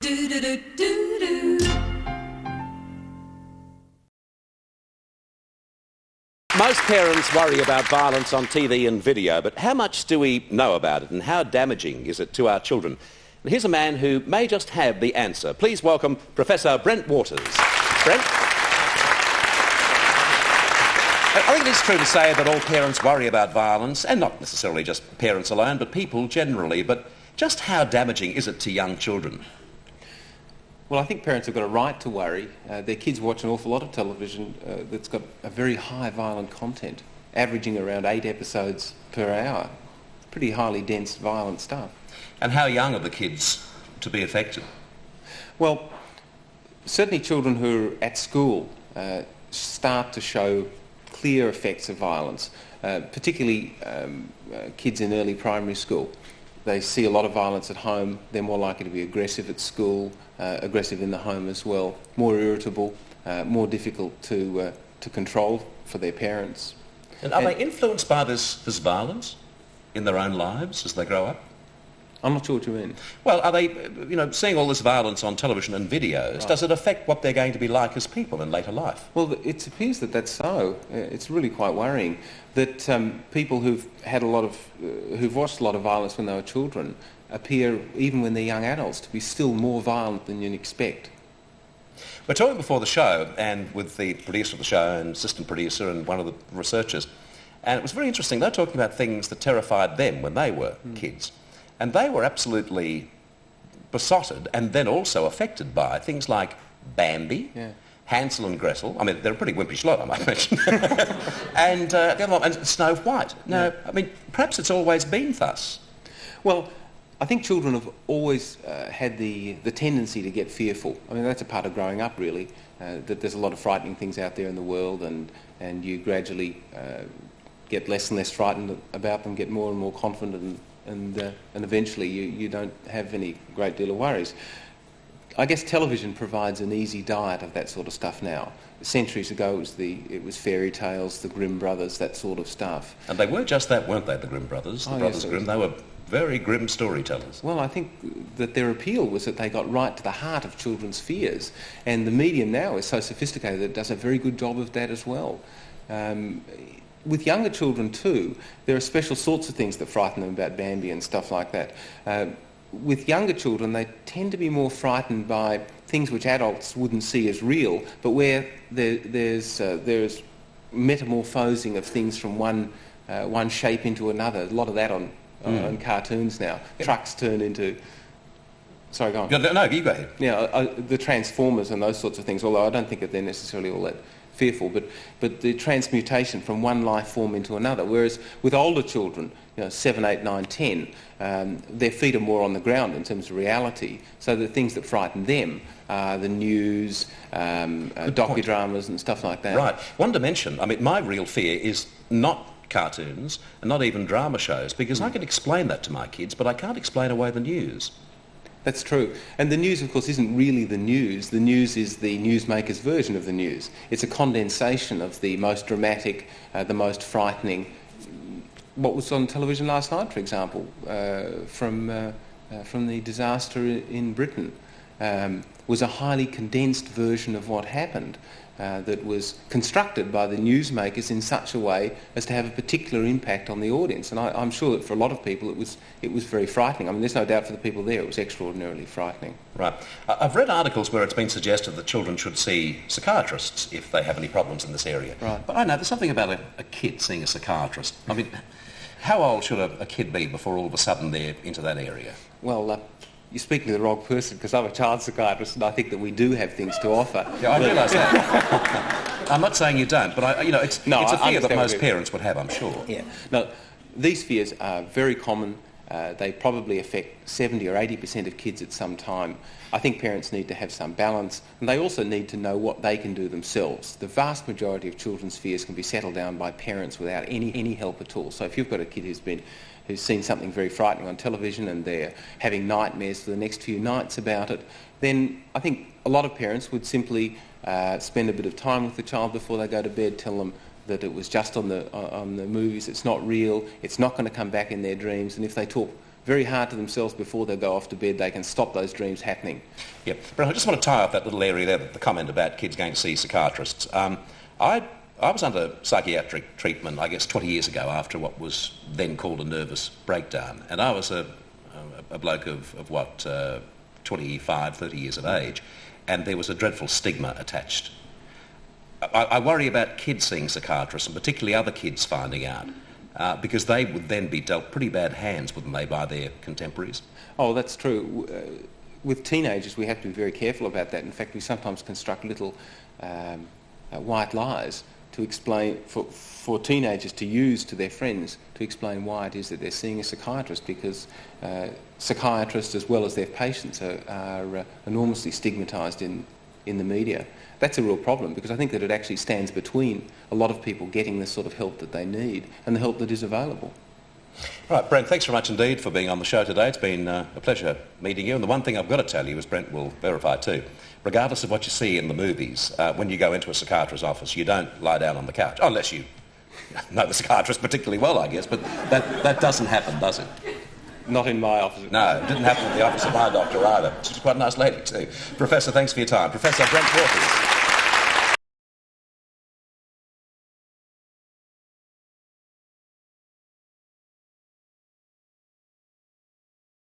Most parents worry about violence on TV and video, but how much do we know about it and how damaging is it to our children? And here's a man who may just have the answer. Please welcome Professor Brent Waters. Brent? I think it is true to say that all parents worry about violence, and not necessarily just parents alone, but people generally. But just how damaging is it to young children? Well, I think parents have got a right to worry. Their kids watch an awful lot of television that's got a very high violent content, averaging around 8 episodes per hour. Pretty highly dense, violent stuff. And how young are the kids to be affected? Well, certainly children who are at school start to show clear effects of violence, particularly kids in early primary school. They see a lot of violence at home, they're more likely to be aggressive at school, aggressive in the home as well, more irritable, more difficult to control for their parents. And are they influenced by this violence in their own lives as they grow up? I'm not sure what you mean. Well, are they, seeing all this violence on television and videos, right, does it affect what they're going to be like as people in later life? Well, it appears that that's so. It's really quite worrying that people who've watched a lot of violence when they were children appear, even when they're young adults, to be still more violent than you'd expect. We're talking before the show, and with the producer of the show and assistant producer and one of the researchers, and it was very interesting. They were talking about things that terrified them when they were kids. And they were absolutely besotted and then also affected by things like Bambi, Hansel and Gretel. I mean, they're a pretty wimpish lot, I might mention. And the other one, and Snow White. Now, I mean, perhaps it's always been thus. Well, I think children have always had the tendency to get fearful. I mean, that's a part of growing up, really, that there's a lot of frightening things out there in the world, and you gradually get less and less frightened about them, get more and more confident, and eventually you don't have any great deal of worries. I guess television provides an easy diet of that sort of stuff now. Centuries ago it was fairy tales, the Grimm brothers, that sort of stuff. And they were just that, weren't they, the Grimm brothers? The Brothers Grimm, they were very grim storytellers. Well, I think that their appeal was that they got right to the heart of children's fears, and the medium now is so sophisticated that it does a very good job of that as well. With younger children too, there are special sorts of things that frighten them about Bambi and stuff like that. With younger children, they tend to be more frightened by things which adults wouldn't see as real, but where there's metamorphosing of things from one shape into another. A lot of that on cartoons now. Trucks turn into... Sorry, go on. No, you go ahead. Yeah, the Transformers and those sorts of things, although I don't think that they're necessarily all that fearful, but the transmutation from one life form into another. Whereas with older children, 7, 8, 9, 10, their feet are more on the ground in terms of reality. So the things that frighten them are the news, docudramas and stuff like that. Right. One dimension. I mean, my real fear is not cartoons and not even drama shows, because I can explain that to my kids, but I can't explain away the news. That's true. And the news, of course, isn't really the news. The news is the newsmaker's version of the news. It's a condensation of the most dramatic, the most frightening. What was on television last night, for example, from the disaster in Britain, was a highly condensed version of what happened that was constructed by the newsmakers in such a way as to have a particular impact on the audience. And I'm sure that for a lot of people it was very frightening. I mean, there's no doubt for the people there it was extraordinarily frightening. Right. I've read articles where it's been suggested that children should see psychiatrists if they have any problems in this area. Right. But I know there's something about a kid seeing a psychiatrist. I mean, how old should a kid be before all of a sudden they're into that area? Well, you're speaking to the wrong person, because I'm a child psychiatrist and I think that we do have things to offer. Yeah, I realise that. I'm not saying you don't, but it's a fear that most parents would have, I'm sure. Yeah. No, these fears are very common. They probably affect 70 or 80% of kids at some time. I think parents need to have some balance, and they also need to know what they can do themselves. The vast majority of children's fears can be settled down by parents without any help at all. So if you've got a kid who's seen something very frightening on television and they're having nightmares for the next few nights about it, then I think a lot of parents would simply spend a bit of time with the child before they go to bed, tell them that it was just on the movies, it's not real, it's not going to come back in their dreams, and if they talk very hard to themselves before they go off to bed, they can stop those dreams happening. Yeah, but I just want to tie up that little area there, the comment about kids going to see psychiatrists. I was under psychiatric treatment, I guess, 20 years ago after what was then called a nervous breakdown. And I was a bloke of 25, 30 years of age, and there was a dreadful stigma attached. I worry about kids seeing psychiatrists, and particularly other kids finding out, because they would then be dealt pretty bad hands, wouldn't they, by their contemporaries? Oh, that's true. With teenagers, we have to be very careful about that. In fact, we sometimes construct little white lies to explain, for teenagers to use to their friends to explain why it is that they're seeing a psychiatrist, because psychiatrists, as well as their patients, are enormously stigmatised in the media. That's a real problem, because I think that it actually stands between a lot of people getting the sort of help that they need and the help that is available. Right, Brent, thanks very much indeed for being on the show today. It's been a pleasure meeting you. And the one thing I've got to tell you, as Brent will verify too, regardless of what you see in the movies, when you go into a psychiatrist's office, you don't lie down on the couch, unless you know the psychiatrist particularly well, I guess, but that doesn't happen, does it? Not in my office. No, it didn't happen in the office of my doctor either. She's quite a nice lady too. Professor, thanks for your time. Professor Brent Waters.